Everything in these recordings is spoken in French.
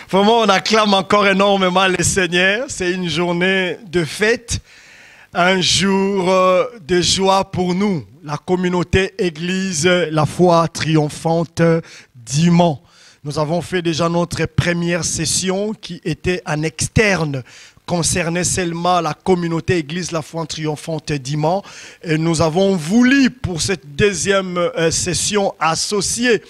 Vraiment, on acclame encore énormément le Seigneur. C'est une journée de fête, un jour de joie pour nous, la communauté Église La Foi Triomphante d'Imant. Nous avons fait déjà notre première session qui était en externe, concernait seulement la communauté Église La Foi Triomphante d'Imant. Et nous avons voulu pour cette deuxième session associer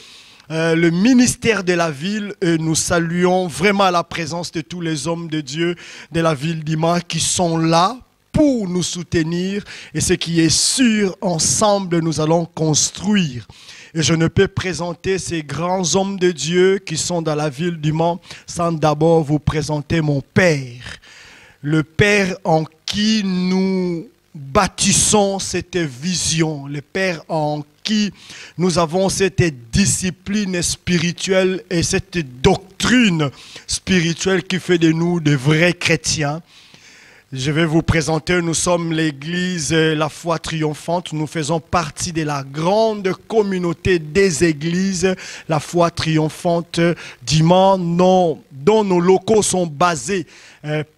le ministère de la ville, et nous saluons vraiment la présence de tous les hommes de Dieu de la ville d'Imant qui sont là pour nous soutenir, et ce qui est sûr, ensemble nous allons construire. Et je ne peux présenter ces grands hommes de Dieu qui sont dans la ville d'Imant sans d'abord vous présenter mon Père. Le Père en qui nous bâtissons cette vision, le Père en qui nous avons cette discipline spirituelle et cette doctrine spirituelle qui fait de nous de vrais chrétiens. Je vais vous présenter, nous sommes l'église La Foi Triomphante. Nous faisons partie de la grande communauté des églises La Foi Triomphante d'Imant, dont nos locaux sont basés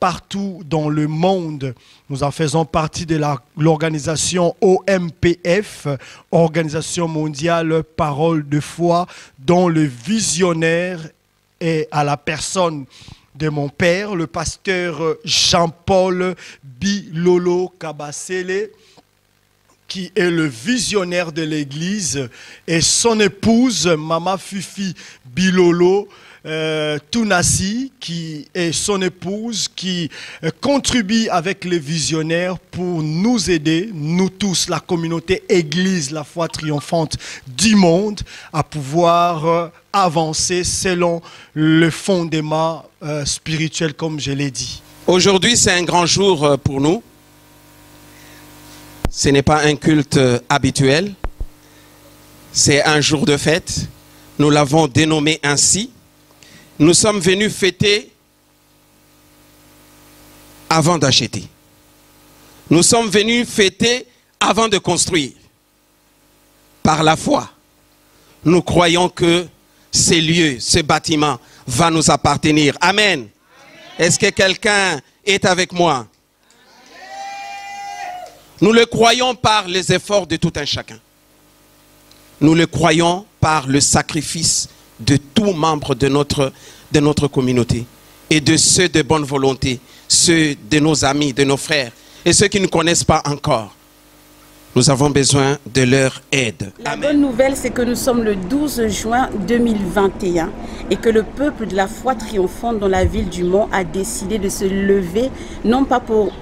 partout dans le monde. Nous en faisons partie de l'organisation OMPF, Organisation Mondiale Parole de Foi, dont le visionnaire est à la personne de mon père, le pasteur Jean-Paul Bilolo Kabasele, qui est le visionnaire de l'église, et son épouse, Mama Fifi Bilolo Tunasi, qui est son épouse, qui contribue avec les visionnaires pour nous aider, nous tous, la communauté Église La Foi Triomphante du monde, à pouvoir avancer selon le fondement spirituel, comme je l'ai dit. Aujourd'hui, c'est un grand jour pour nous. Ce n'est pas un culte habituel. C'est un jour de fête. Nous l'avons dénommé ainsi. Nous sommes venus fêter avant d'acheter. Nous sommes venus fêter avant de construire. Par la foi, nous croyons que ces lieux, ce bâtiment va nous appartenir. Amen. Est-ce que quelqu'un est avec moi? Amen. Nous le croyons par les efforts de tout un chacun. Nous le croyons par le sacrifice de tout membre de notre communauté et de ceux de bonne volonté, ceux de nos amis, de nos frères et ceux qui ne connaissent pas encore. Nous avons besoin de leur aide. La bonne nouvelle, c'est que nous sommes le 12 juin 2021 et que le peuple de la foi triomphante dans la ville du Mont a décidé de se lever, non pas pour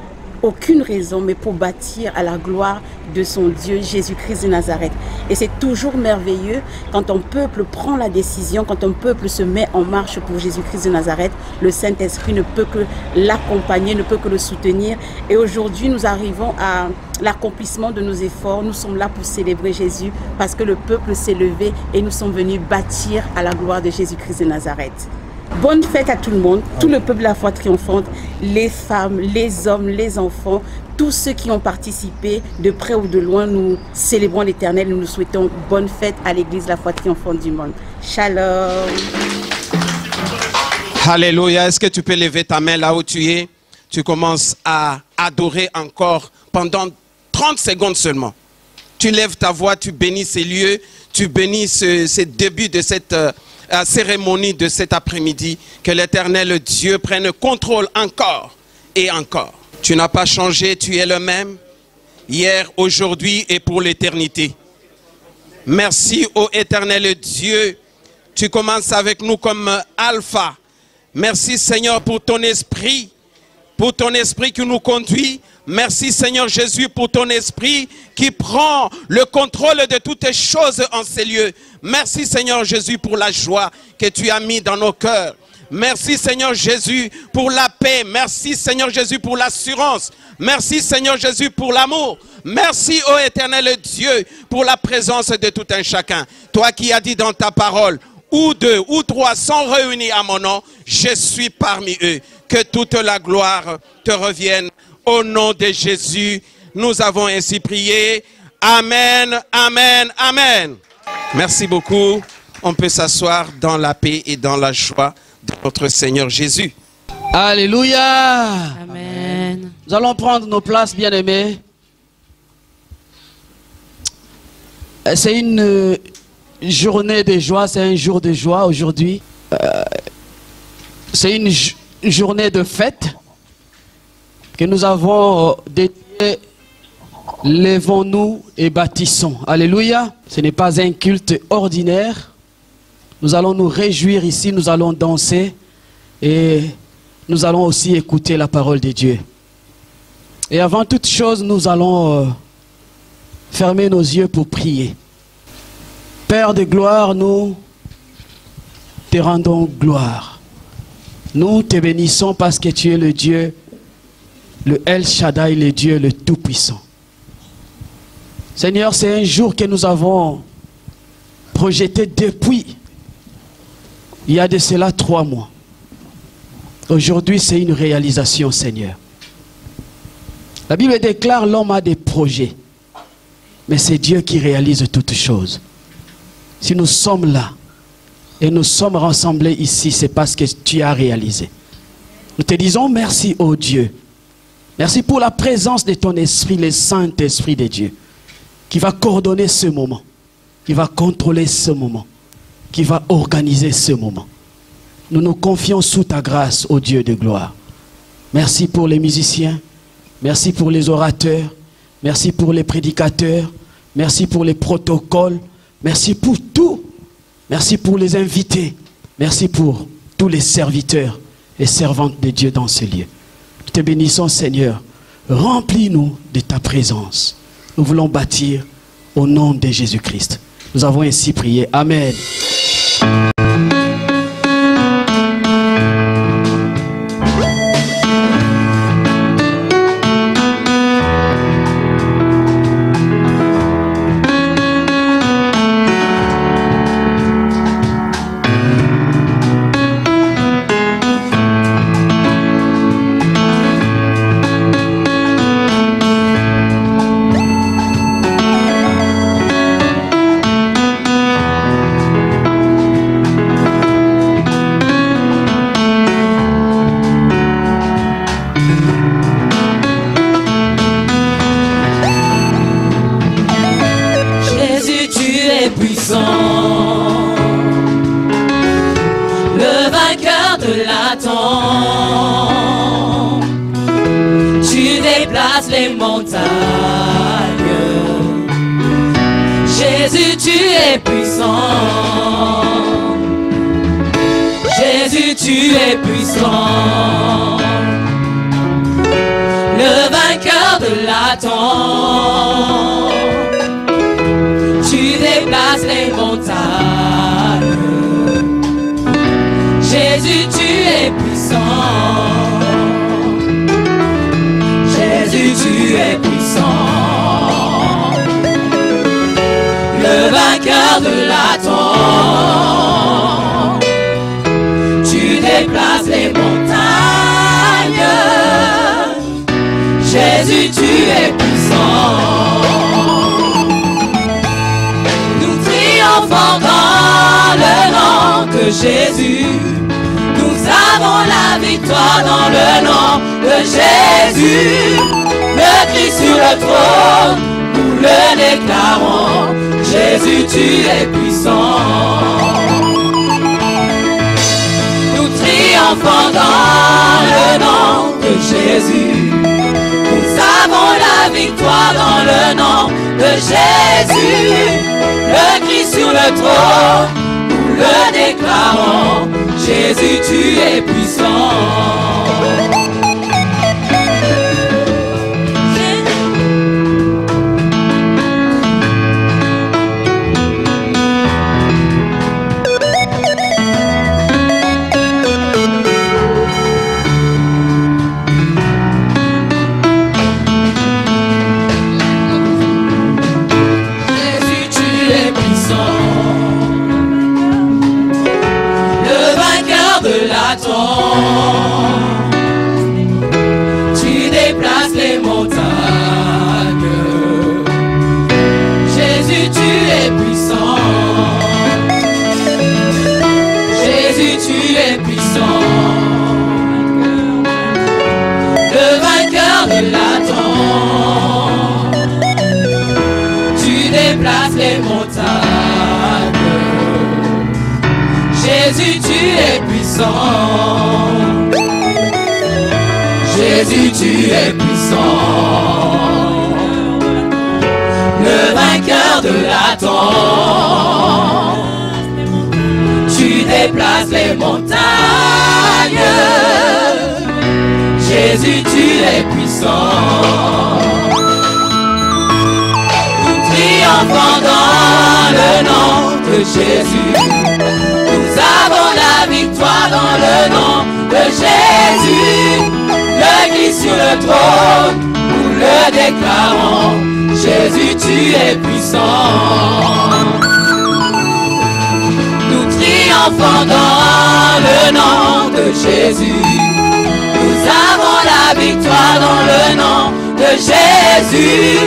aucune raison, mais pour bâtir à la gloire de son Dieu, Jésus-Christ de Nazareth. Et c'est toujours merveilleux quand un peuple prend la décision, quand un peuple se met en marche pour Jésus-Christ de Nazareth. Le Saint-Esprit ne peut que l'accompagner, ne peut que le soutenir. Et aujourd'hui, nous arrivons à l'accomplissement de nos efforts. Nous sommes là pour célébrer Jésus parce que le peuple s'est levé et nous sommes venus bâtir à la gloire de Jésus-Christ de Nazareth. Bonne fête à tout le monde, tout le peuple de la foi triomphante, les femmes, les hommes, les enfants, tous ceux qui ont participé de près ou de loin. Nous célébrons l'Éternel, nous nous souhaitons bonne fête à l'église La Foi Triomphante du monde. Shalom. Alléluia. Est-ce que tu peux lever ta main là où tu es? Tu commences à adorer encore pendant 30 secondes seulement. Tu lèves ta voix, tu bénis ces lieux, tu bénis ce début de cette cérémonie de cet après-midi. Que l'Éternel Dieu prenne contrôle encore et encore. Tu n'as pas changé, tu es le même hier, aujourd'hui et pour l'éternité. Merci ô Éternel Dieu. Tu commences avec nous comme alpha. Merci Seigneur pour ton esprit qui nous conduit. Merci Seigneur Jésus pour ton esprit qui prend le contrôle de toutes les choses en ces lieux. Merci Seigneur Jésus pour la joie que tu as mis dans nos cœurs. Merci Seigneur Jésus pour la paix. Merci Seigneur Jésus pour l'assurance. Merci Seigneur Jésus pour l'amour. Merci ô Éternel Dieu pour la présence de tout un chacun. Toi qui as dit dans ta parole, où deux ou trois sont réunis à mon nom, je suis parmi eux. Que toute la gloire te revienne. Au nom de Jésus, nous avons ainsi prié. Amen, amen, amen. Merci beaucoup. On peut s'asseoir dans la paix et dans la joie de notre Seigneur Jésus. Alléluia. Amen. Nous allons prendre nos places, bien-aimés. C'est une journée de joie, c'est un jour de joie aujourd'hui. C'est une journée de fête que nous avons dédiée. Lèvons-nous et bâtissons. Alléluia. Ce n'est pas un culte ordinaire. Nous allons nous réjouir ici, nous allons danser et nous allons aussi écouter la parole de Dieu. Et avant toute chose, nous allons fermer nos yeux pour prier. Père de gloire, nous te rendons gloire. Nous te bénissons parce que tu es le Dieu, le El Shaddai, le Dieu le Tout-Puissant. Seigneur, c'est un jour que nous avons projeté depuis, il y a de cela 3 mois. Aujourd'hui, c'est une réalisation, Seigneur. La Bible déclare l'homme a des projets, mais c'est Dieu qui réalise toutes choses. Si nous sommes là et nous sommes rassemblés ici, c'est parce que tu as réalisé. Nous te disons merci, ô Dieu. Merci pour la présence de ton esprit, le Saint-Esprit de Dieu, qui va coordonner ce moment, qui va contrôler ce moment, qui va organiser ce moment. Nous nous confions sous ta grâce, ô Dieu de gloire. Merci pour les musiciens, merci pour les orateurs, merci pour les prédicateurs, merci pour les protocoles, merci pour tout. Merci pour les invités, merci pour tous les serviteurs et servantes de Dieu dans ce lieu. Nous te bénissons, Seigneur. Remplis-nous de ta présence. Nous voulons bâtir au nom de Jésus-Christ. Nous avons ainsi prié. Amen. Jésus, nous avons la victoire dans le nom de Jésus. Le Christ sur le trône, nous le déclarons. Jésus, tu es puissant. Nous triomphons dans le nom de Jésus. Nous avons la victoire dans le nom de Jésus. Le Christ sur le trône, le déclarons, Jésus, tu es puissant. Jésus, tu es puissant. Tu déplaces les montagnes. Jésus, tu es puissant. Jésus, tu es puissant. es puissant. Jésus, tu es puissant. Le vainqueur de la tombe. Tu déplaces les montagnes. Jésus, tu es puissant. Nous triomphons dans le nom de Jésus. Nous avons la victoire dans le nom de Jésus. Le Christ sur le trône, nous le déclarons. Jésus, tu es puissant. Nous triomphons dans le nom de Jésus. Nous avons la victoire dans le nom de Jésus.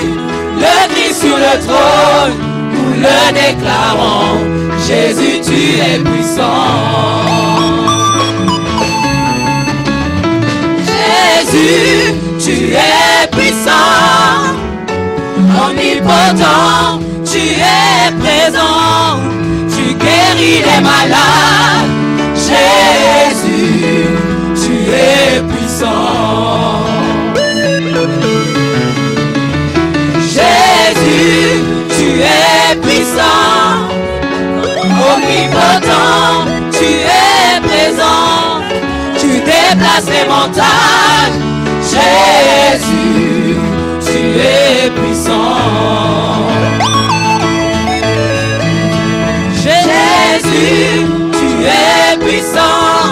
Le Christ sur le trône, nous le déclarons. Jésus, tu es puissant. Jésus, tu es puissant. Omnipotent, tu es présent. Tu guéris les malades. Jésus, tu es puissant. Jésus, tu es puissant. Omnipotent, tu es présent. Tu déplaces les montagnes. Jésus, tu es puissant. Jésus, tu es puissant.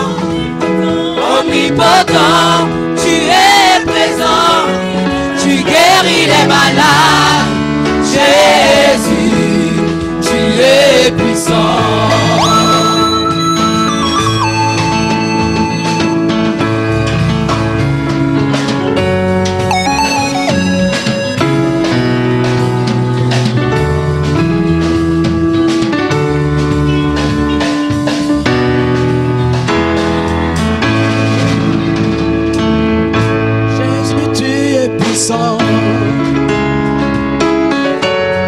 Omnipotent, tu es présent. Tu guéris les malades. Jésus, tu es puissant.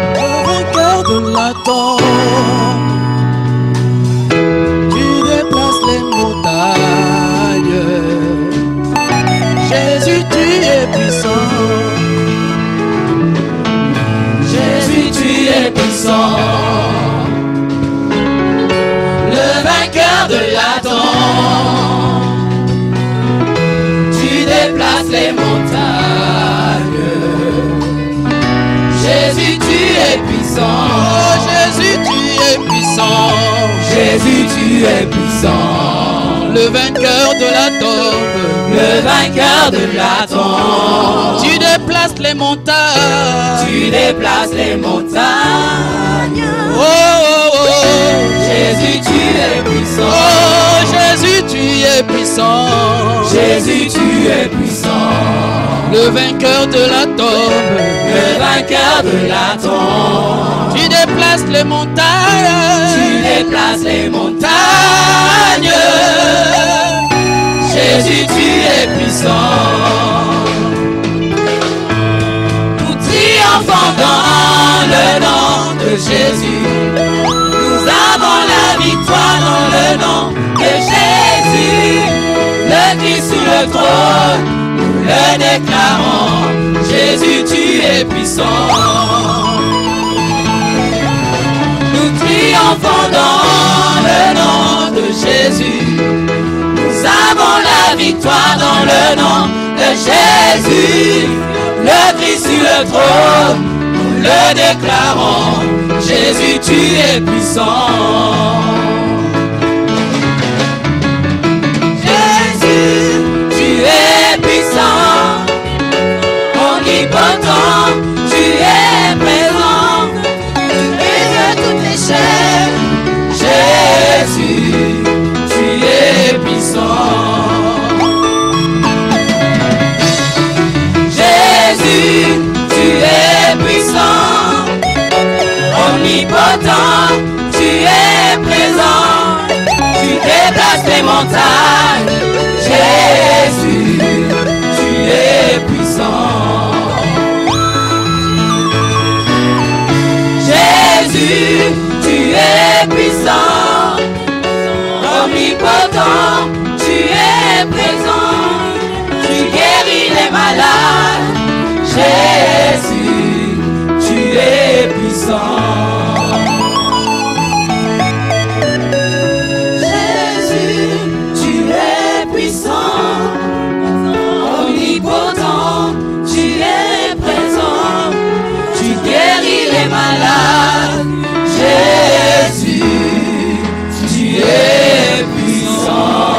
Le vainqueur de la tombe, tu déplaces les montagnes. Jésus, tu es puissant. Jésus, tu es puissant. Le vainqueur de la tombe, tu déplaces les montagnes. Jésus, tu es puissant. Oh, Jésus, tu es puissant. Jésus, tu es puissant. Le vainqueur de la tombe, Le vainqueur de la tombe. tu déplaces les montagnes. Tu déplaces les montagnes. Oh, oh, oh. Jésus, tu es puissant. Oh, Jésus, tu es puissant. Jésus, tu es puissant. Le vainqueur de la tombe, Le vainqueur de la tombe. tu déplaces les montagnes. Tu déplaces les montagnes. Jésus, tu es puissant. Nous triomphons dans le nom de Jésus. Nous avons la victoire dans le nom de Jésus. Le Christ sous le trône, nous le déclarons. Jésus, tu es puissant. Nous triomphons dans le nom de Jésus. Nous avons la victoire dans le nom de Jésus. Le Christ sur le trône, nous le déclarons. Jésus, tu es puissant. Jésus, tu es puissant. Omnipotent, tu es présent. Et de toutes les chaînes, Jésus, tu es puissant. Jésus, tu es puissant. Omnipotent, tu es présent. présent, tu guéris les malades. Jésus, tu es puissant. Jésus, tu es puissant, omnipotent, tu es présent, tu guéris les malades. Jésus, tu es puissant.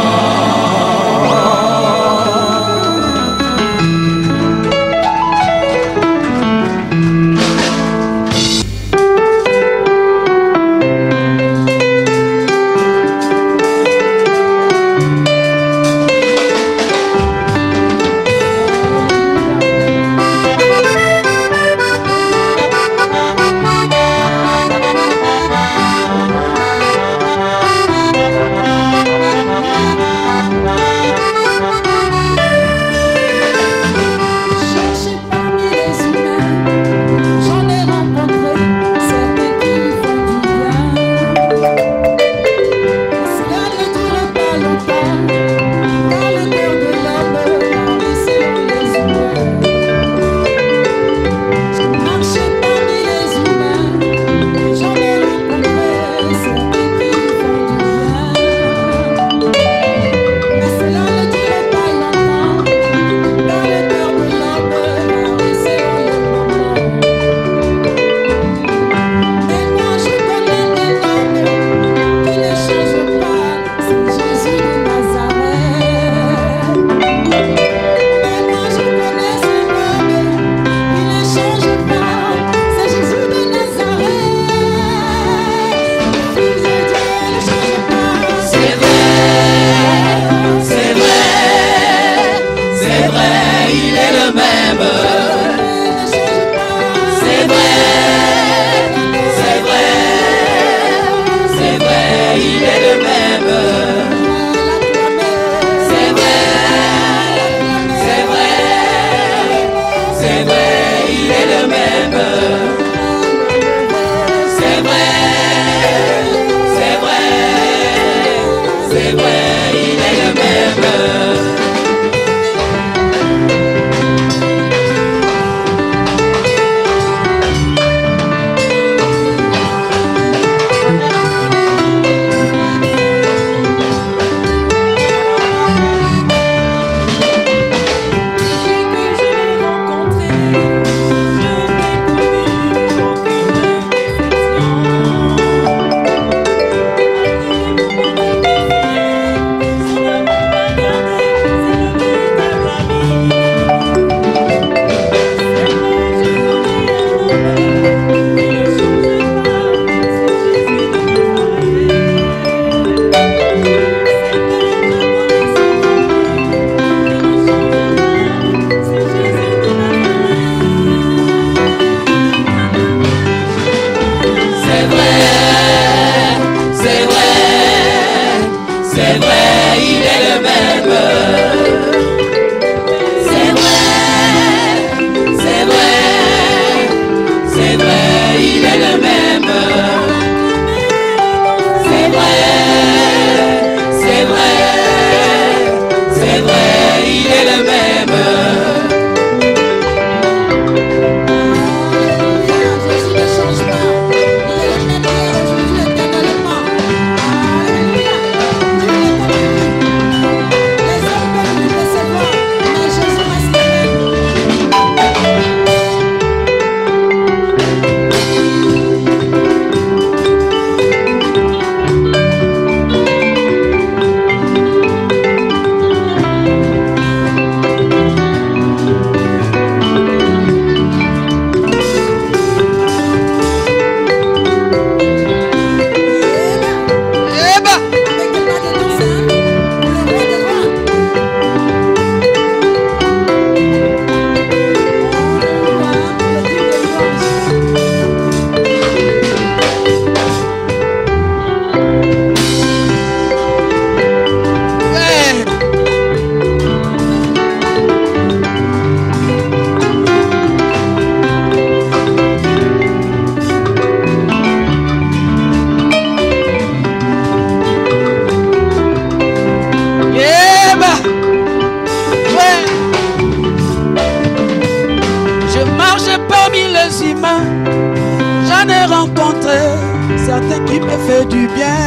matin qui me fait du bien.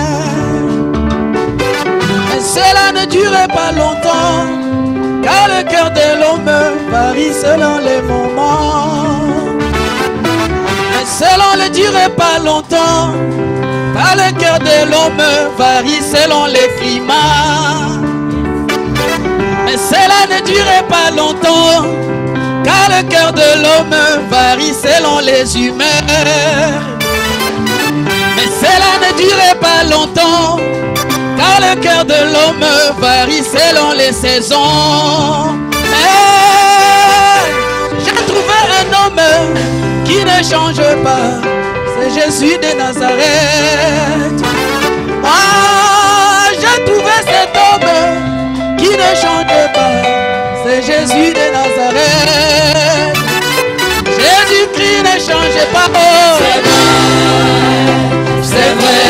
Mais cela ne durait pas longtemps, car le cœur de l'homme varie selon les moments. Mais cela ne durait pas longtemps, car le cœur de l'homme varie selon les climats. Mais cela ne durait pas longtemps, car le cœur de l'homme varie selon les humeurs. Mais cela ne durait pas longtemps, car le cœur de l'homme varie selon les saisons. Mais j'ai trouvé un homme qui ne change pas, c'est Jésus de Nazareth. Ah, j'ai trouvé cet homme qui ne change pas, c'est Jésus de Nazareth. Jésus-Christ ne change pas. Oh. C'est vrai,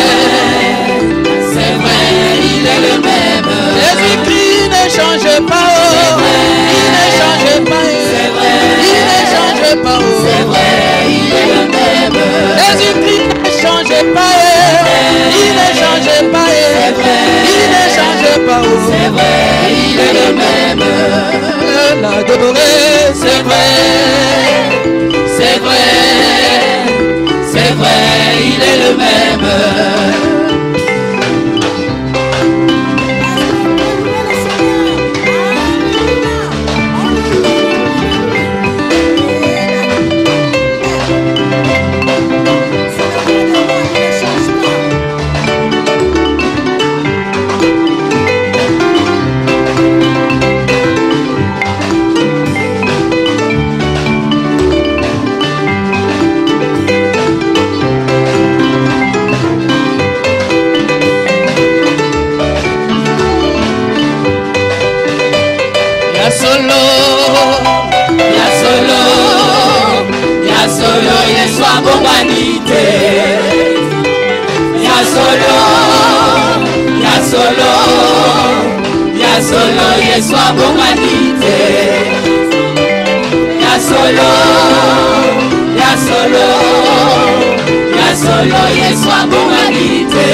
c'est vrai, il est le même. Jésus-Christ ne change pas. Oh. Il ne change pas. C'est vrai, il ne change pas. Oh. C'est vrai, il est le même. Jésus-Christ ne change pas. Il ne change pas. Il ne change pas. C'est vrai, il est le même. L'adorer, c'est vrai. C'est vrai, c'est vrai, il est le même. Solo Yesu abombanite. Ya solo Yesu abombanite. Ya solo Yesu abombanite.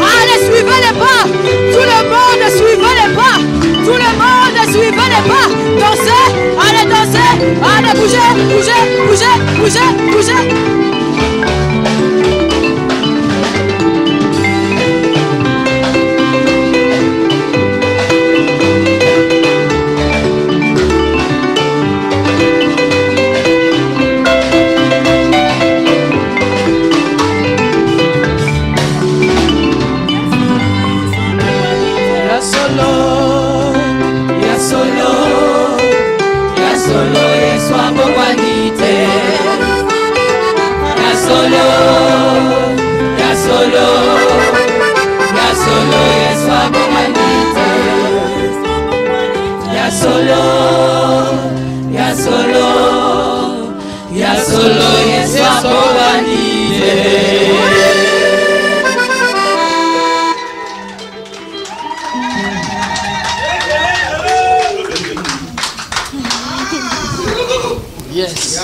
Allez, suivez les pas. Tout le monde suivez les pas. Tout le monde suivez les pas. Dansez, allez danser. Allez bouger, bouger, bouger, bouger, bouger. Yes.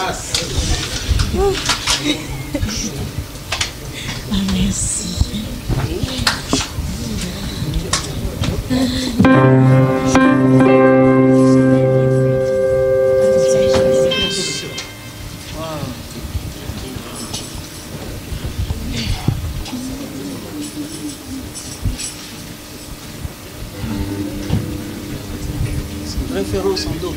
Référence en dos.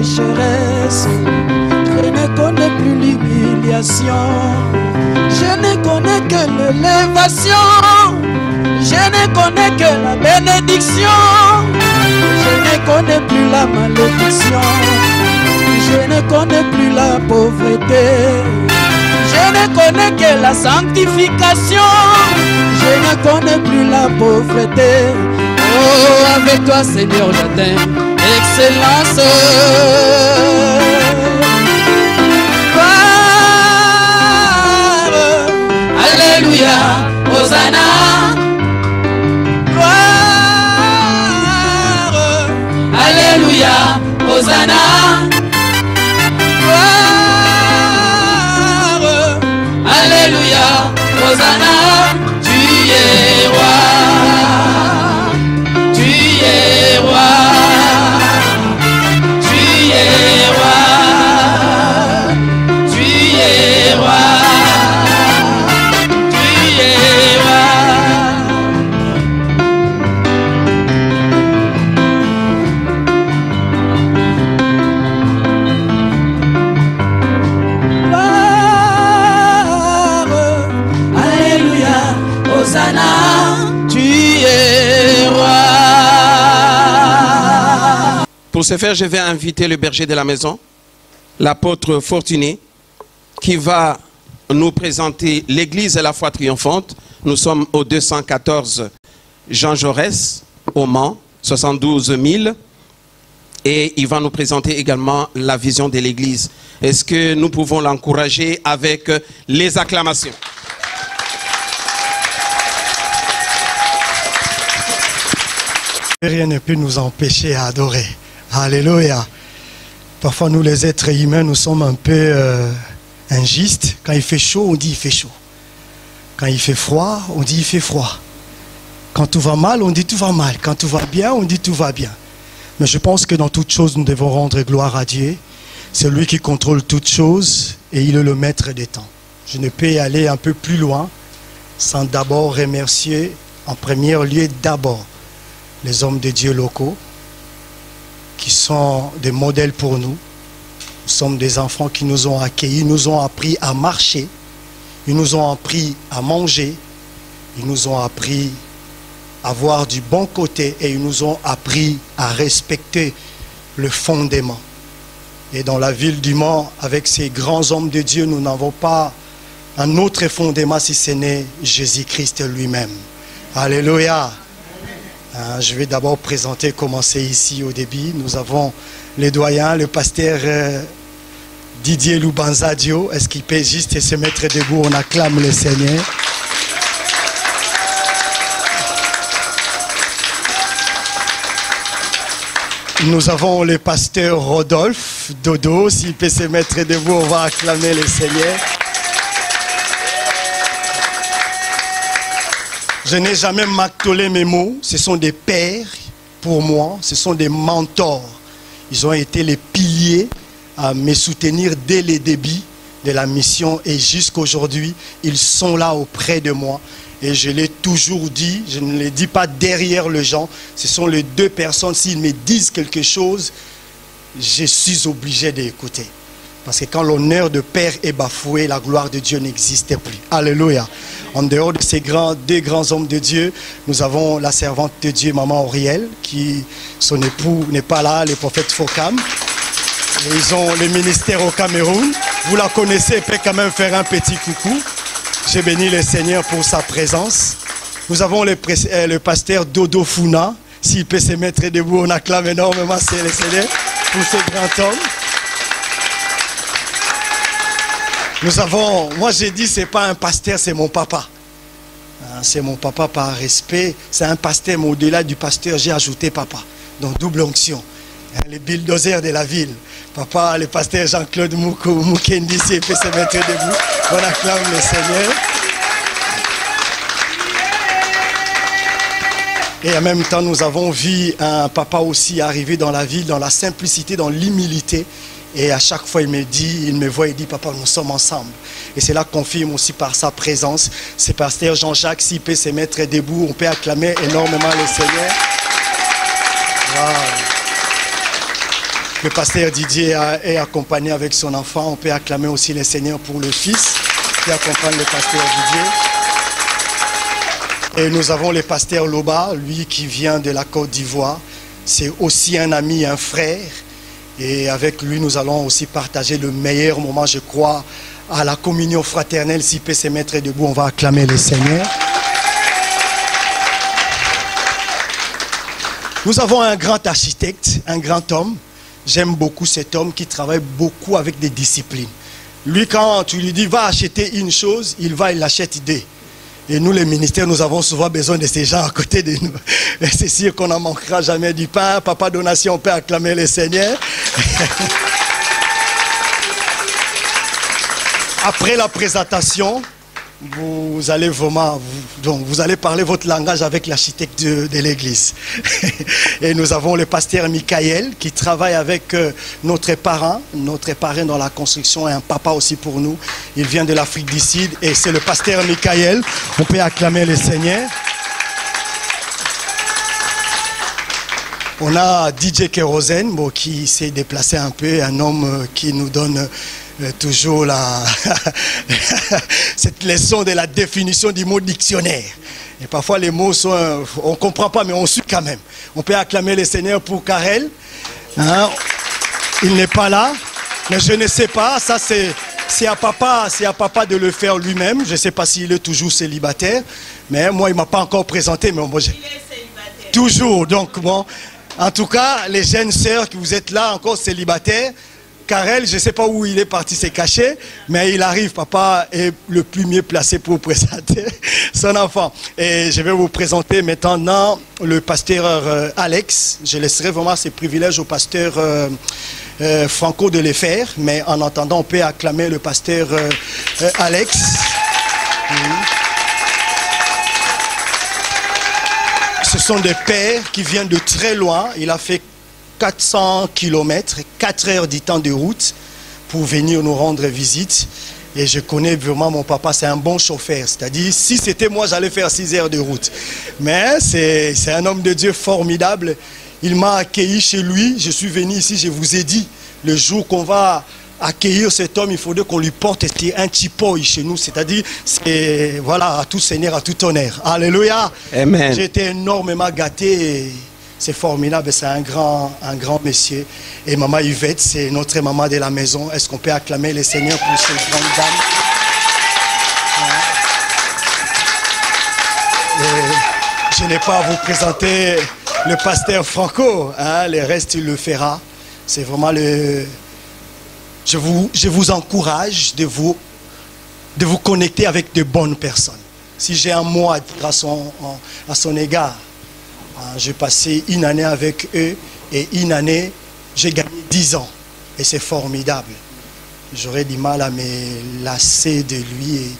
sécheresse. Je ne connais plus l'humiliation. Je ne connais que l'élévation. Je ne connais que la bénédiction. Je ne connais plus la malédiction. Je ne connais plus la pauvreté. Je ne connais que la sanctification. Je ne connais plus la pauvreté. Oh, avec toi, Seigneur, j'atteins excellence. Gloire, Alléluia, Hosanna. gloire, Alléluia, Hosanna. gloire. Alléluia, Hosanna. Tu es roi. Tu es roi. Tu es roi. Tu es roi. Tu es roi. Alléluia, Hosanna. Tu es roi. Pour ce faire, je vais inviter le berger de la maison, l'apôtre Fortuné, qui va nous présenter l'église et la foi triomphante. Nous sommes au 214 Jean Jaurès, au Mans, 72 000. Et il va nous présenter également la vision de l'église. Est-ce que nous pouvons l'encourager avec les acclamations? Rien ne peut nous empêcher à adorer. Alléluia. Parfois, nous les êtres humains, nous sommes un peu injustes. Quand il fait chaud, on dit il fait chaud. Quand il fait froid, on dit il fait froid. Quand tout va mal, on dit tout va mal. Quand tout va bien, on dit tout va bien. Mais je pense que dans toutes choses, nous devons rendre gloire à Dieu. C'est lui qui contrôle toutes choses et il est le maître des temps. Je ne peux aller un peu plus loin sans d'abord remercier en premier lieu d'abord les hommes de Dieu locaux qui sont des modèles pour nous. Nous sommes des enfants qui nous ont accueillis, nous ont appris à marcher, ils nous ont appris à manger, ils nous ont appris à voir du bon côté et ils nous ont appris à respecter le fondement. Et dans la ville du Mans, avec ces grands hommes de Dieu, nous n'avons pas un autre fondement si ce n'est Jésus-Christ lui-même. Alléluia. Je vais d'abord présenter, commencer ici au début. Nous avons les doyens, le pasteur Didier Loubanzadio. Est-ce qu'il peut juste se mettre debout? On acclame le Seigneur. Nous avons le pasteur Rodolphe Dodo. S'il peut se mettre debout, on va acclamer le Seigneur. Je n'ai jamais martelé mes mots. Ce sont des pères pour moi. Ce sont des mentors. Ils ont été les piliers à me soutenir dès les débuts de la mission. Et jusqu'aujourd'hui, ils sont là auprès de moi. Et je l'ai toujours dit, je ne le dis pas derrière les gens. Ce sont les deux personnes, s'ils me disent quelque chose, je suis obligé d'écouter. Parce que quand l'honneur de père est bafoué, la gloire de Dieu n'existe plus. Alléluia. En dehors de ces deux grands hommes de Dieu, nous avons la servante de Dieu, Maman Auriel, qui, son époux n'est pas là, le prophète Fokam. Ils ont le ministère au Cameroun. Vous la connaissez, peut quand même faire un petit coucou. J'ai béni le Seigneur pour sa présence. Nous avons le pasteur Dodo Funa. S'il peut se mettre debout, on acclame énormément le Seigneur pour ce grand homme. Nous avons, moi j'ai dit, c'est pas un pasteur, c'est mon papa. C'est mon papa par respect. C'est un pasteur, mais au-delà du pasteur, j'ai ajouté papa. Donc double onction. Les bulldozers de la ville. Papa, le pasteur Jean-Claude Moukendi, s'il peut se mettre debout. On acclame le Seigneur. Et en même temps, nous avons vu un papa aussi arriver dans la ville, dans la simplicité, dans l'humilité. Et à chaque fois, il me voit et dit, papa, nous sommes ensemble. Et cela confirme aussi par sa présence. C'est pasteur Jean-Jacques, s'il peut se mettre debout, on peut acclamer énormément le Seigneur. Wow. Le pasteur Didier est accompagné avec son enfant. On peut acclamer aussi le Seigneur pour le fils qui accompagne le pasteur Didier. Et nous avons le pasteur Loba, lui qui vient de la Côte d'Ivoire. C'est aussi un ami, un frère. Et avec lui, nous allons aussi partager le meilleur moment, je crois, à la communion fraternelle. S'il peut se mettre debout, on va acclamer le Seigneur. Nous avons un grand architecte, un grand homme. J'aime beaucoup cet homme qui travaille beaucoup avec des disciplines. Lui, quand tu lui dis, va acheter une chose, il l'achète deux. Et nous, les ministères, nous avons souvent besoin de ces gens à côté de nous. Et c'est sûr qu'on n'en manquera jamais du pain. Papa Donation, on peut acclamer le Seigneur. Après la présentation, vous allez vraiment, vous allez parler votre langage avec l'architecte de l'église. Et nous avons le pasteur Michael qui travaille avec notre parrain dans la construction et un papa aussi pour nous. Il vient de l'Afrique du Sud et c'est le pasteur Michael. On peut acclamer le Seigneur. On a DJ Kérosène qui s'est déplacé un peu, un homme qui nous donne toujours cette leçon de la définition du mot dictionnaire. Et parfois les mots sont, on ne comprend pas mais on suit quand même. On peut acclamer le Seigneur pour Karel. Hein? Il n'est pas là, mais je ne sais pas, ça c'est à papa de le faire lui-même. Je ne sais pas s'il est toujours célibataire, mais moi il ne m'a pas encore présenté. Mais bon, il est célibataire. Toujours, donc bon. En tout cas, les jeunes sœurs qui vous êtes là encore célibataires, Karel, je ne sais pas où il est parti se cacher, mais il arrive, papa est le plus mieux placé pour présenter son enfant. Et je vais vous présenter maintenant le pasteur Alex. Je laisserai vraiment ces privilèges au pasteur Franco de les faire, mais en attendant, on peut acclamer le pasteur Alex. Ce sont des pères qui viennent de très loin. Il a fait 400 km, 4 heures du temps de route pour venir nous rendre visite. Et je connais vraiment mon papa, c'est un bon chauffeur. C'est-à-dire, si c'était moi, j'allais faire 6 heures de route. Mais c'est un homme de Dieu formidable. Il m'a accueilli chez lui. Je suis venu ici, je vous ai dit, le jour qu'on va accueillir cet homme, il faudrait qu'on lui porte un chipoy chez nous. C'est-à-dire, voilà, à tout Seigneur, à tout honneur. Alléluia. Amen. J'ai été énormément gâté. C'est formidable, c'est un grand monsieur. Et maman Yvette, c'est notre maman de la maison. Est-ce qu'on peut acclamer le Seigneur pour cette grande dame? Et je n'ai pas à vous présenter le pasteur Franco. Hein, le reste, il le fera. C'est vraiment le... Je vous encourage de vous connecter avec de bonnes personnes. Si j'ai un mot à dire à son égard, j'ai passé une année avec eux et une année, j'ai gagné 10 ans. Et c'est formidable. J'aurais du mal à me lasser de lui. Et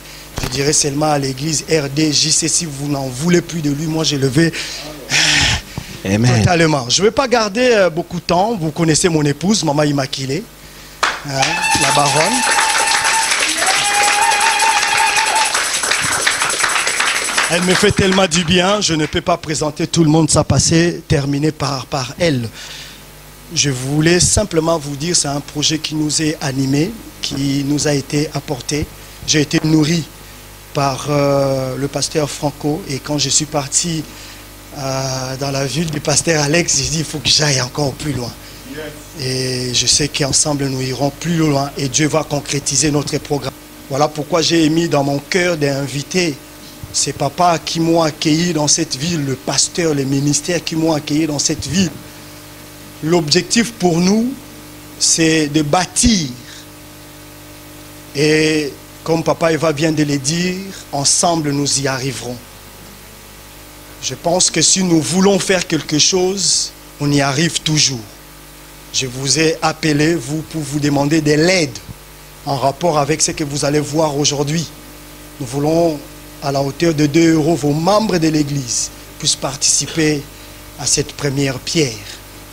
je dirais seulement à l'église RDJC, si vous n'en voulez plus de lui, moi je le vais totalement. Je ne vais pas garder beaucoup de temps. Vous connaissez mon épouse, Maman Immaculée, hein, la baronne. Elle me fait tellement du bien, je ne peux pas présenter tout le monde, ça passait, terminé par elle. Je voulais simplement vous dire, c'est un projet qui nous est animé, qui nous a été apporté. J'ai été nourri par le pasteur Franco et quand je suis parti dans la ville du pasteur Alex, j'ai dit il faut que j'aille encore plus loin. Et je sais qu'ensemble nous irons plus loin et Dieu va concrétiser notre programme. Voilà pourquoi j'ai émis dans mon cœur d'inviter ces papas qui m'ont accueilli dans cette ville, le pasteur, les ministères qui m'ont accueilli dans cette ville. L'objectif pour nous, c'est de bâtir. Et comme Papa Eva vient de le dire, ensemble nous y arriverons. Je pense que si nous voulons faire quelque chose, on y arrive toujours. Je vous ai appelé, vous, pour vous demander de l'aide en rapport avec ce que vous allez voir aujourd'hui. Nous voulons, à la hauteur de 2 €, vos membres de l'Église puissent participer à cette première pierre.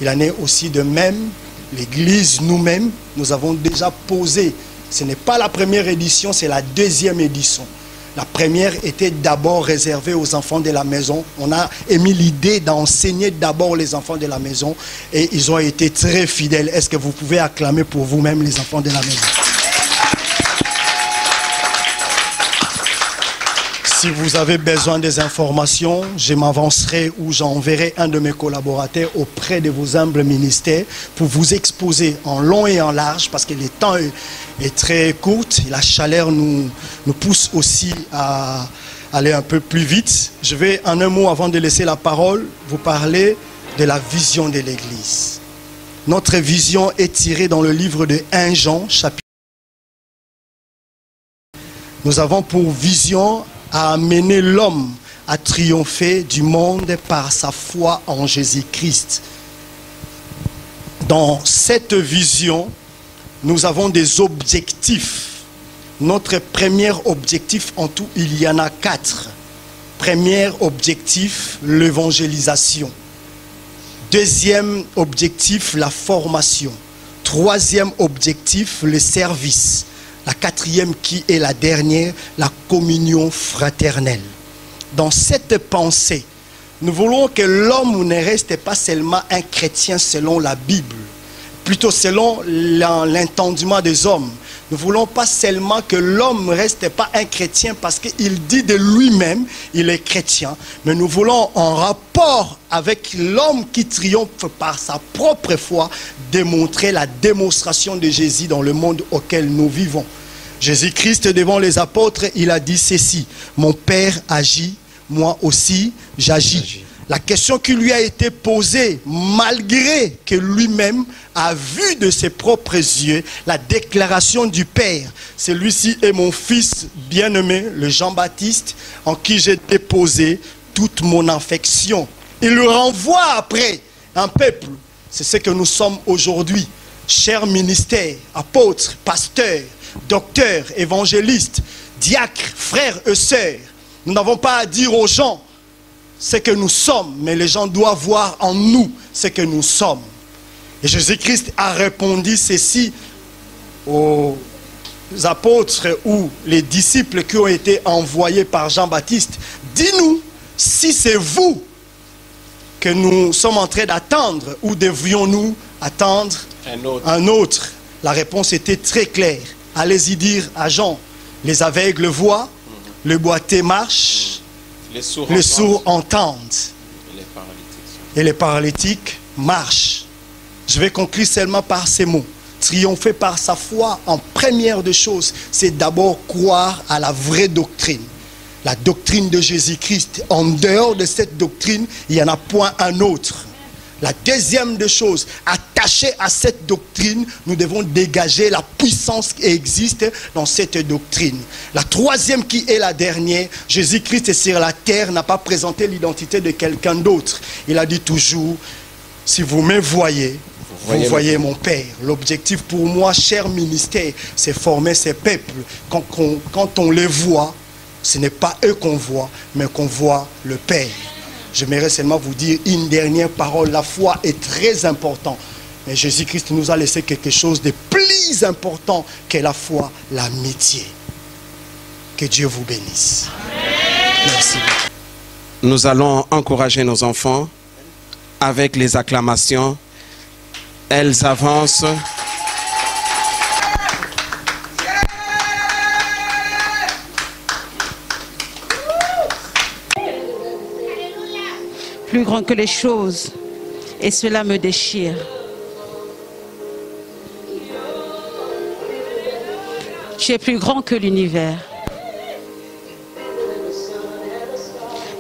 Il en est aussi de même, l'Église nous-mêmes, nous avons déjà posé, ce n'est pas la première édition, c'est la 2e édition. La première était d'abord réservée aux enfants de la maison. On a émis l'idée d'enseigner d'abord les enfants de la maison et ils ont été très fidèles. Est-ce que vous pouvez acclamer pour vous-même les enfants de la maison? Si vous avez besoin des informations, je m'avancerai ou j'enverrai un de mes collaborateurs auprès de vos humbles ministères pour vous exposer en long et en large, parce que le temps est très court et la chaleur nous pousse aussi à aller un peu plus vite. Je vais en un mot, avant de laisser la parole, vous parler de la vision de l'Église. Notre vision est tirée dans le livre de 1 Jean, chapitre. Nous avons pour vision à amener l'homme à triompher du monde par sa foi en Jésus-Christ. Dans cette vision, nous avons des objectifs. Notre premier objectif, en tout, il y en a 4. Premier objectif, l'évangélisation. Deuxième objectif, la formation. Troisième objectif, le service. La quatrième, qui est la dernière, la communion fraternelle. Dans cette pensée, nous voulons que l'homme ne reste pas seulement un chrétien selon la Bible, plutôt selon l'entendement des hommes. Nous ne voulons pas seulement que l'homme ne reste pas un chrétien parce qu'il dit de lui-même il est chrétien, mais nous voulons en rapport avec l'homme qui triomphe par sa propre foi démontrer la démonstration de Jésus dans le monde auquel nous vivons. Jésus-Christ devant les apôtres, il a dit ceci: mon Père agit, moi aussi j'agis. La question qui lui a été posée, malgré que lui-même a vu de ses propres yeux la déclaration du Père. Celui-ci est mon fils bien-aimé, le Jean-Baptiste, en qui j'ai déposé toute mon affection. Il le renvoie après un peuple. C'est ce que nous sommes aujourd'hui. Chers ministères, apôtres, pasteurs, docteurs, évangélistes, diacres, frères et sœurs, nous n'avons pas à dire aux gens ce que nous sommes, mais les gens doivent voir en nous ce que nous sommes. Et Jésus-Christ a répondu ceci aux apôtres ou les disciples qui ont été envoyés par Jean-Baptiste. Dis-nous si c'est vous que nous sommes en train d'attendre ou devions-nous attendre un autre. La réponse était très claire. Allez-y dire à Jean, les aveugles voient, le boiteux marche, les sourds entendent et les paralytiques marchent. Je vais conclure seulement par ces mots. Triompher par sa foi, en première des choses, c'est d'abord croire à la vraie doctrine. La doctrine de Jésus-Christ. En dehors de cette doctrine, il n'y en a point un autre. La deuxième des choses, attaché à cette doctrine, nous devons dégager la puissance qui existe dans cette doctrine. La troisième, qui est la dernière, Jésus-Christ sur la terre n'a pas présenté l'identité de quelqu'un d'autre. Il a dit toujours, si vous me voyez, vous voyez mon Père. L'objectif pour moi, cher ministère, c'est former ces peuples. Quand on les voit, ce n'est pas eux qu'on voit, mais qu'on voit le Père. J'aimerais seulement vous dire une dernière parole. La foi est très importante. Mais Jésus-Christ nous a laissé quelque chose de plus important que la foi, l'amitié. Que Dieu vous bénisse. Amen. Merci. Nous allons encourager nos enfants avec les acclamations. Elles avancent. Plus grand que les choses, et cela me déchire. Tu es plus grand que l'univers.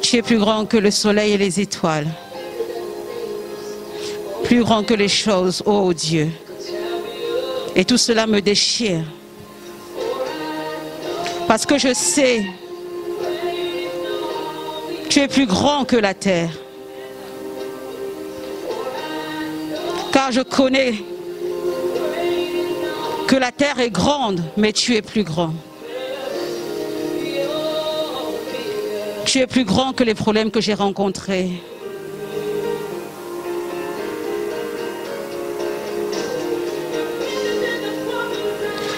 Tu es plus grand que le soleil et les étoiles. Plus grand que les choses, ô Dieu. Et tout cela me déchire. Parce que je sais, tu es plus grand que la terre. Car je connais que la terre est grande, mais tu es plus grand. Tu es plus grand que les problèmes que j'ai rencontrés.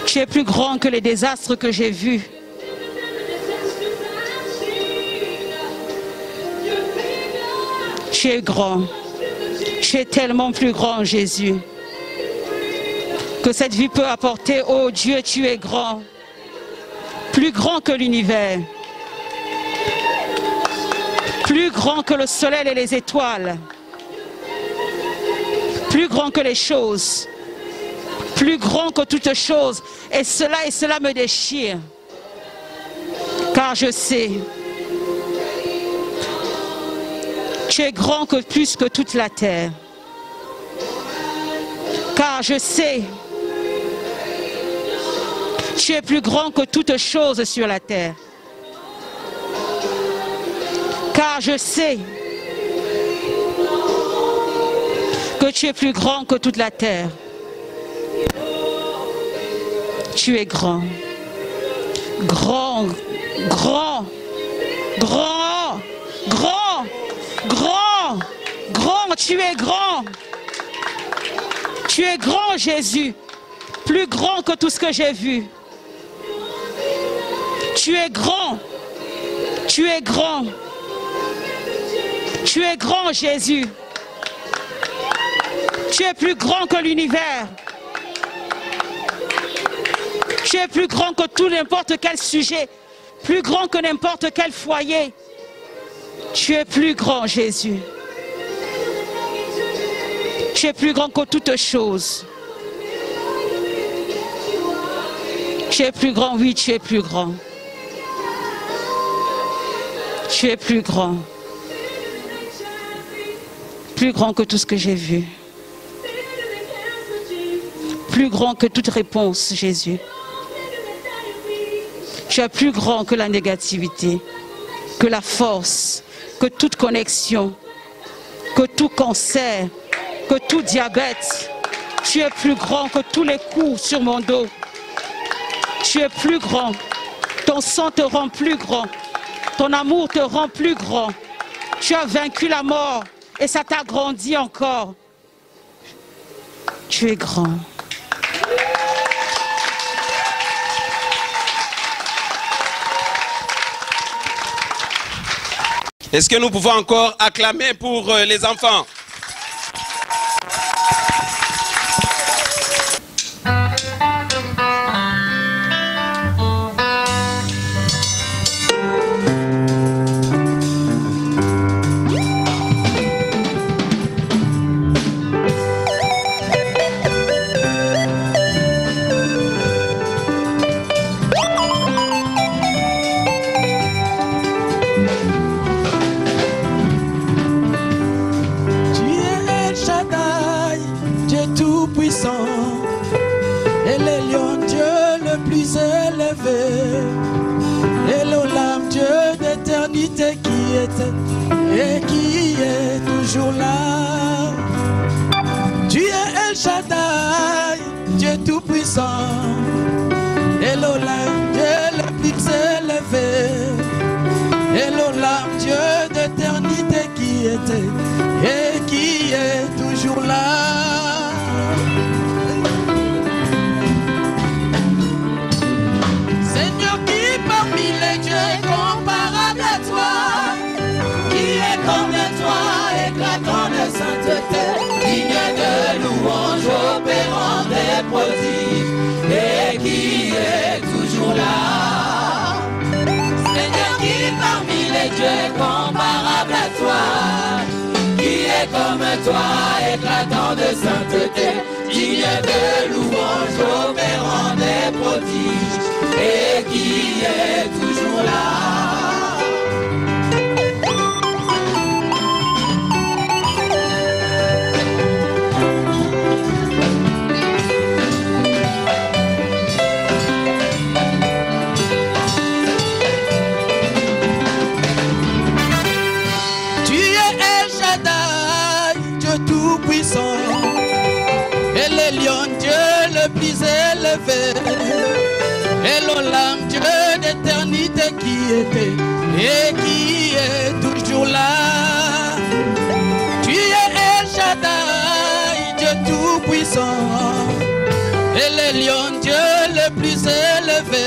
Tu es plus grand que les désastres que j'ai vus. Tu es grand. Tu es tellement plus grand, Jésus, que cette vie peut apporter. Oh Dieu, tu es grand. Plus grand que l'univers. Plus grand que le soleil et les étoiles. Plus grand que les choses. Plus grand que toutes choses. Et cela me déchire. Car je sais, tu es grand que plus que toute la terre. Car je sais, tu es plus grand que toute chose sur la terre. Car je sais que tu es plus grand que toute la terre. Tu es grand. Grand, grand, grand, grand, grand, grand, tu es grand. Tu es grand, Jésus, plus grand que tout ce que j'ai vu. Tu es grand, tu es grand, tu es grand, Jésus. Tu es plus grand que l'univers. Tu es plus grand que tout n'importe quel sujet, plus grand que n'importe quel foyer. Tu es plus grand, Jésus. Tu es plus grand que toute chose. Tu es plus grand, oui, tu es plus grand. Tu es plus grand. Plus grand que tout ce que j'ai vu. Plus grand que toute réponse, Jésus. Tu es plus grand que la négativité, que la force, que toute connexion, que tout cancer, que tout diabète. Tu es plus grand que tous les coups sur mon dos. Tu es plus grand. Ton sang te rend plus grand. Ton amour te rend plus grand. Tu as vaincu la mort et ça t'agrandit encore. Tu es grand. Est-ce que nous pouvons encore acclamer pour les enfants? Et qui est toujours là. Tu es El Shaddai, Dieu tout-puissant. Elohim, Dieu le plus élevé. Elohim, Dieu d'éternité qui était et qui est toujours là. Seigneur, qui parmi les dieux est comparable à toi? Comme toi, éclatant de sainteté, digne de louange, opérant des prodiges, et qui est toujours là. Seigneur, qui parmi les dieux est comparable à toi, qui est comme toi, éclatant de sainteté, digne de louange, opérant des prodiges, et qui est toujours là. Et le lion, Dieu le plus élevé. Et l'Olam, Dieu d'éternité qui était et qui est toujours là. Tu es El Shaddai, Dieu tout-puissant. Et le lion, Dieu le plus élevé.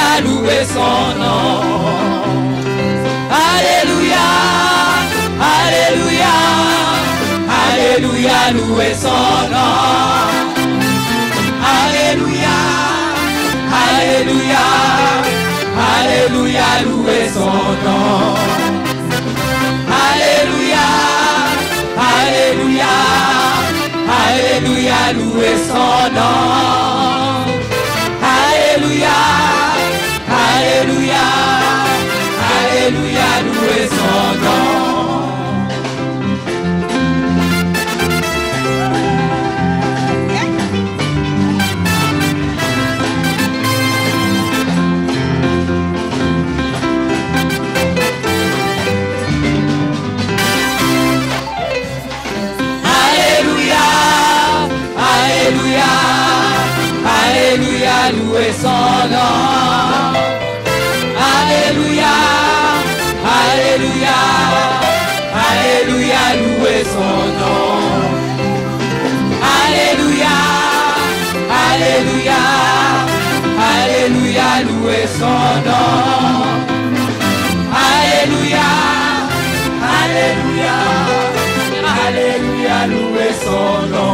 louer son nom. Alléluia, Alléluia, Alléluia, louer son nom. Alléluia, Alléluia, Alléluia, louer son nom. Alléluia, Alléluia, Alléluia, louer son nom. Alléluia, Alléluia, louer son nom. Alléluia, Alléluia, Alléluia, louer son nom. Alléluia, Alléluia, Alléluia, louer son nom. Alléluia, Alléluia, Alléluia, louer son nom.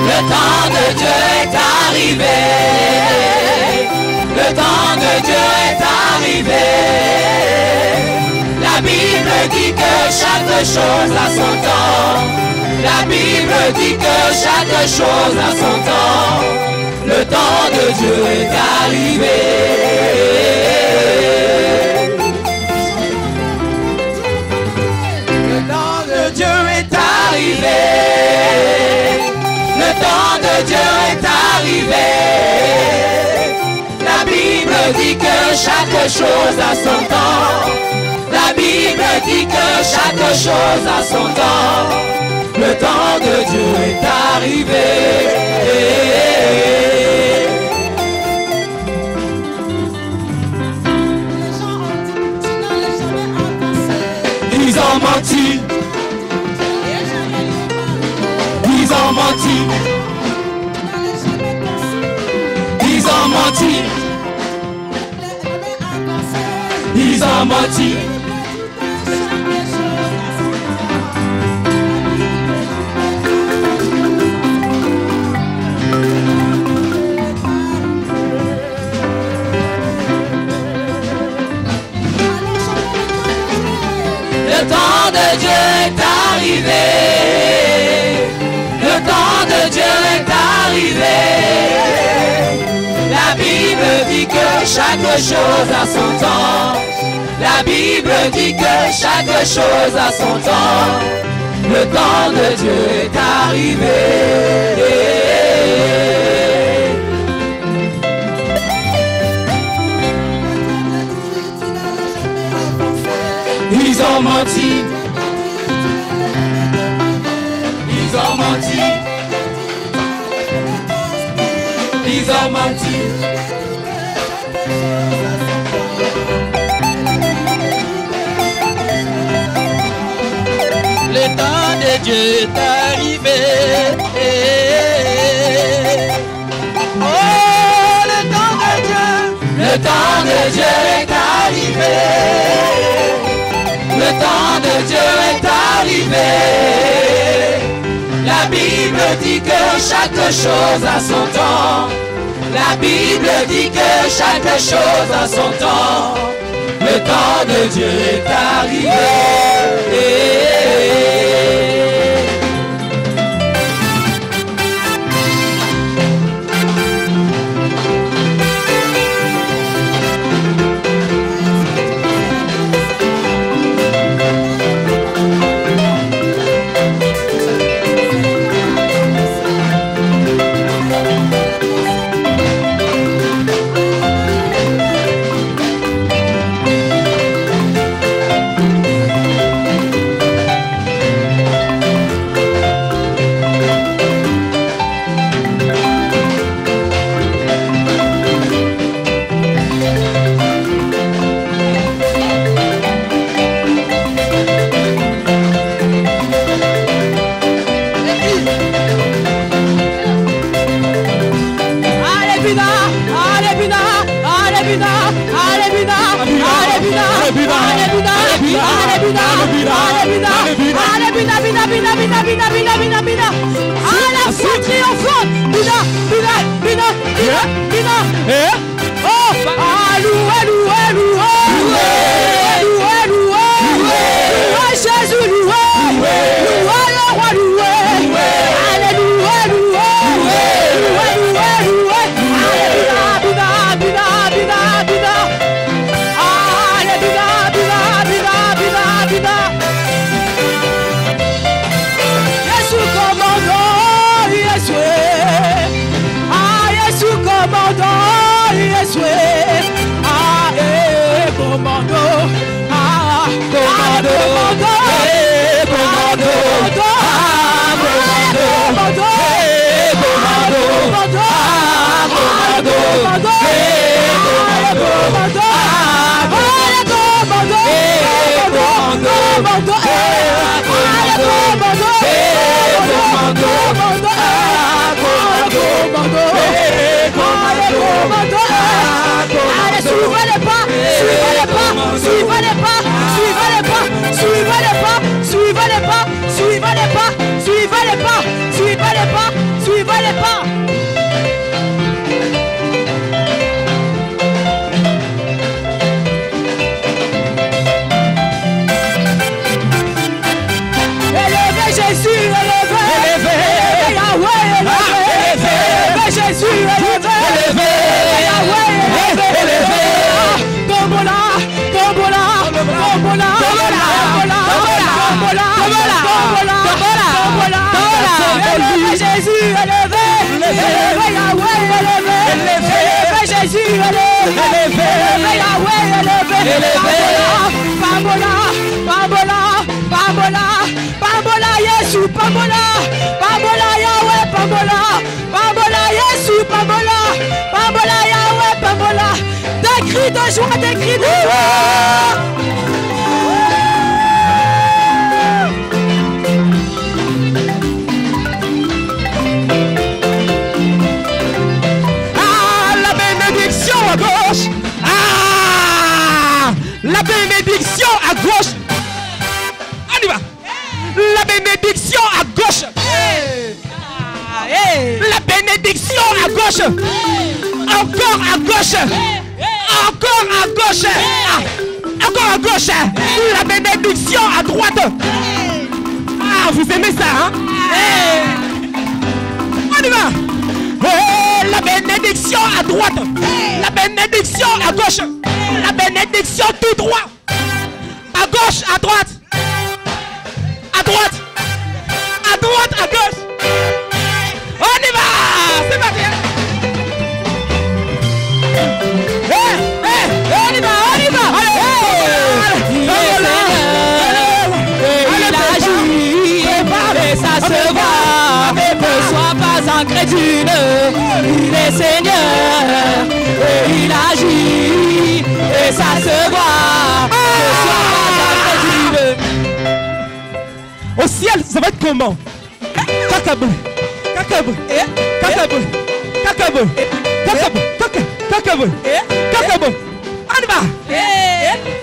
Le temps de Dieu est arrivé. Le temps de Dieu est arrivé. La Bible dit que chaque chose a son temps. La Bible dit que chaque chose a son temps. Le temps de Dieu est arrivé. Le temps de Dieu est arrivé. Le temps de Dieu est arrivé. La Bible dit que chaque chose a son temps. La Bible dit que chaque chose a son temps. Le temps de Dieu est arrivé. Ils ont menti. Ils ont menti. Ils ont menti. Ils ont menti. Le temps de Dieu est arrivé. Le temps de Dieu est arrivé. La Bible dit que chaque chose a son temps. La Bible dit que chaque chose a son temps. Le temps de Dieu est arrivé. Ils ont menti. Ils ont menti. Ils ont menti. Le temps de Dieu est arrivé. Oh, le temps de Dieu. Le temps de Dieu est arrivé. Le temps de Dieu est arrivé. La Bible dit que chaque chose a son temps. La Bible dit que chaque chose a son temps. Le temps de Dieu est arrivé. Jésus, loué, le roi, loué, alléluia, loué, Jésus commandant, Jésus commandant, Jésus, commandant, suivez les pas. Élevez Jésus, élevez Yahweh, élevez Jésus, élevez Yahweh, élevez Tombola, Tombola, Tombola, Tombola, Tombola, élevez Jésus, élevez Yahweh, élevez Jésus, élevez Yahweh, élevez Pambola, Pambola, Pambola, Pambola, Yesu, Pambola, Pambola, Yahweh, Pambola, Pambola, Yesu, Pambola, Pambola, Yahweh, Pambola. Des cris de joie, des cris de joie. À gauche. Ah, la bénédiction à gauche. On y va. La bénédiction à gauche. La bénédiction à gauche. Encore à gauche. Encore à gauche. Encore à gauche. La bénédiction à droite. Ah, vous aimez ça, hein? On y va. La bénédiction à droite, la bénédiction à gauche, la bénédiction tout droit, à gauche, à droite, à droite, à droite, à gauche. On y va, c'est parti. On y va, on y va. Il agit et ça se voit, mais ne sois pas incrédule. Il est Seigneur et il agit et ça se voit. Ne sois pas incrédule. Au ciel, ça va être comment? Kakabou, kakabou, kakabou, kakabou, kakabou, kakabou, kakabou. On y va.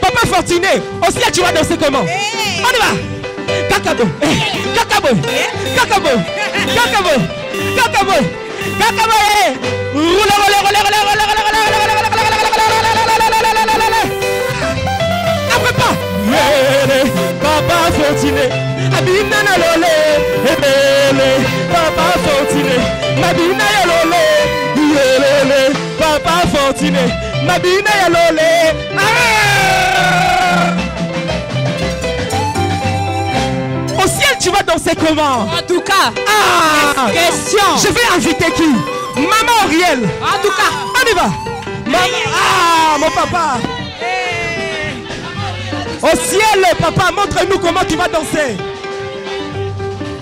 Papa Fortuné, au ciel tu vas danser comment? On y va. Kakabou, kakabou, kakabou, kakabou, kakabou, kakabou. Roule, roule, roule, roule, roule, roule, après pas. Papa Fortuné, Abina Lolé, Papa Fortuné, Mabina Lolé, Papa Fortuné, Mabina Lolé. Au ciel, tu vas danser comment? En tout cas, question. Je vais inviter qui? Maman Auriel. En tout cas, on y va. Maman, mon papa. Au ciel, papa, montre-nous comment tu vas danser.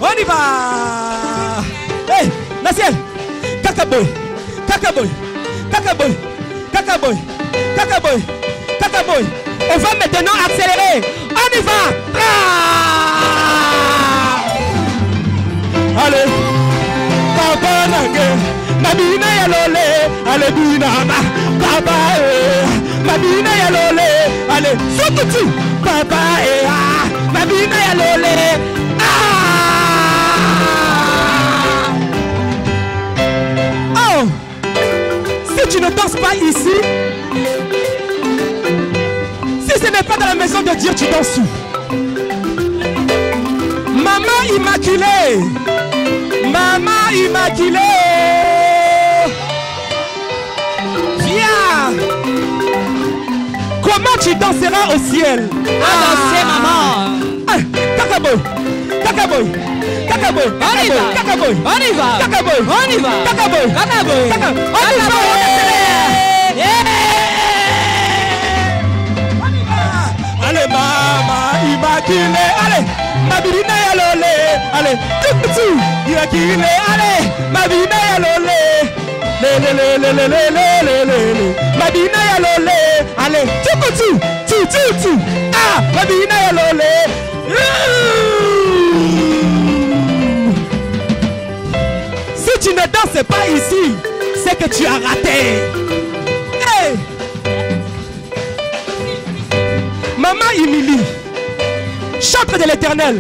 On y va. Hey, Naciel. Kakaboy, Kakaboy, Kakaboy, Kakaboy, Kakaboy, Kakaboy. On va maintenant accélérer. On y va. Allez, papa Nage, Mabina Yalole, allez Bina, papa, Mabina Yalole, allez, Souk. tukutu. Papa et ah, ma bina ya lolé. Ah. Oh, si tu ne danses pas ici, si ce n'est pas dans la maison de Dieu, tu danses où? Maman immaculée, maman immaculée, viens. Comment tu danseras au ciel? À danser, maman. Kakaboy, Kakaboy, Kakaboy, On y va. Kakaboy, On y va. Kakaboy, On y va. Kakaboy, Kakaboy. On y va, allez, maman immaculée, allez, ma bina ya lolé, allez, tukutu, immaculée, allez, ma bina ya lolé, le, ma bina ya lolé, allez, tukutu, tu, ah, ma bina ya lolé. Si tu ne danses pas ici, c'est que tu as raté. Hey! Maman Émilie, chante de l'Éternel.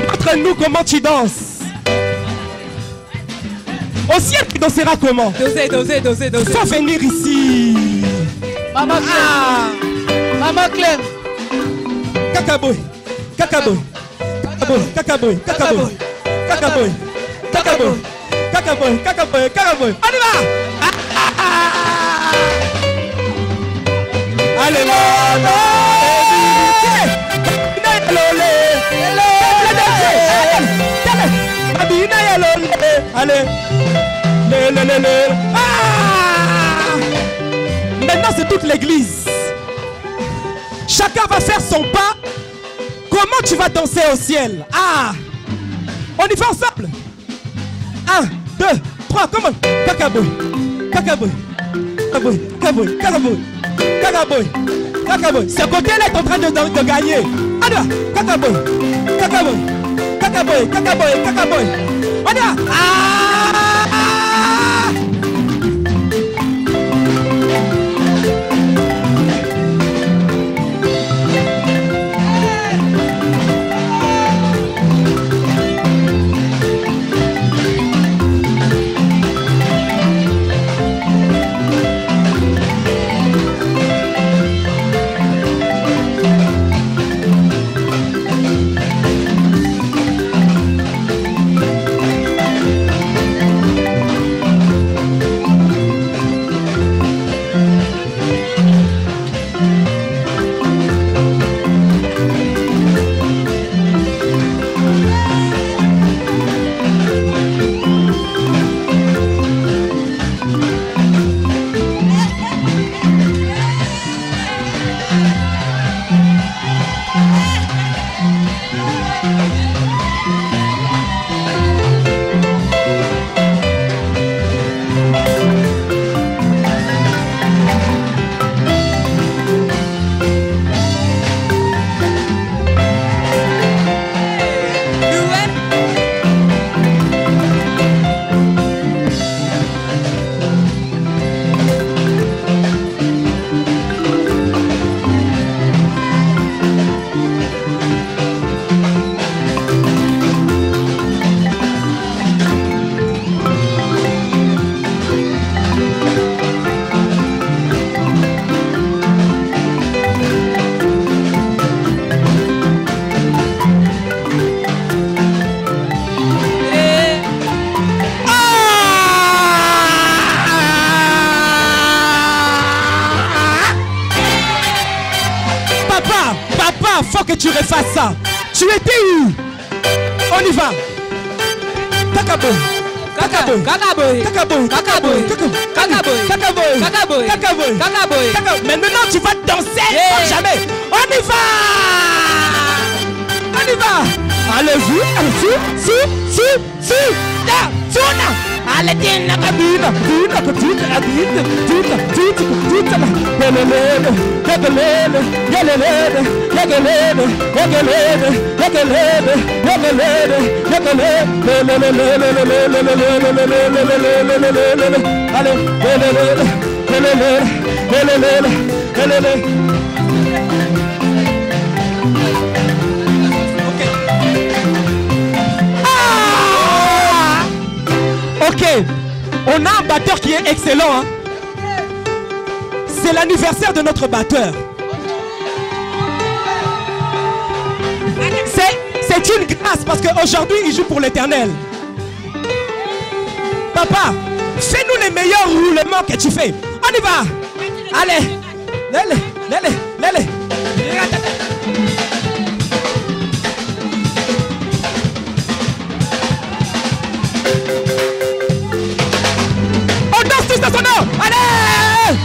Montre-nous comment tu danses. Au ciel, tu danseras comment? Doser. Faut venir ici. Maman Clem. Maman Clem. Kakaboy, Kakaboy, Kakaboy, Kakaboy, Kakaboy, Kakaboy, Kakaboy, Kakaboy, Kakaboy, Kakaboy. On y va! Allez, maman! Allez, ah! Maintenant c'est toute l'église. Chacun va faire son pas. Comment tu vas danser au ciel? Ah! On y va ensemble. 1, 2, 3, comment? Kakaboy, Kakaboy, Kakaboy, Kakaboy, Kakaboy, Kakaboy, Kakaboy. Ce côté-là est en train de gagner. Allez, Kakaboy, Kakaboy, Kakaboy, Kakaboy, Kakaboy. On y va. Ah! Faut que tu refasses ça. Tu étais où? On y va. Kakaboy, Kakaboy, Kakaboy. Kakaboy, Kakaboy. Kakaboy, Kakaboy. Kakaboy, Kakaboy. Kakaboy. Mais maintenant tu vas danser comme jamais. On y va. On y va. Allez-y, allez-y, si, là, tourne. Allez, dina, kabina, dina, kabina, kabina, dina, dina, yagalele, yagalele, yagalele, yagalele, yagalele, yagalele, yagalele, yagalele, allez, batteur qui est excellent. Hein. C'est l'anniversaire de notre batteur. C'est une grâce parce qu'aujourd'hui il joue pour l'Éternel. Papa, fais-nous les meilleurs roulements que tu fais. On y va. Allez. Lele. On danse tous dans son nom. Allez.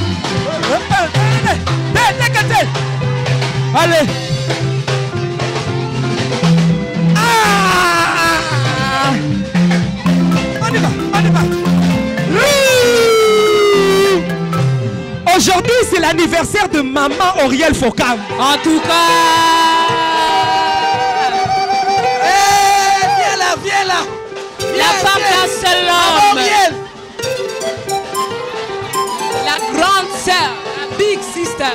Allez. On y va. Aujourd'hui, c'est l'anniversaire de maman Auriel Focam. En tout cas, Viens là. la femme d'un seul homme, la grande sœur, la big sister.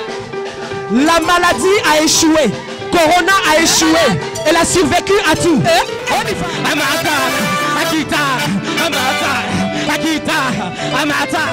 La maladie a échoué. Corona a échoué. Elle a survécu à tout. On y va. Amata, Akita, Amata, Akita, Amata.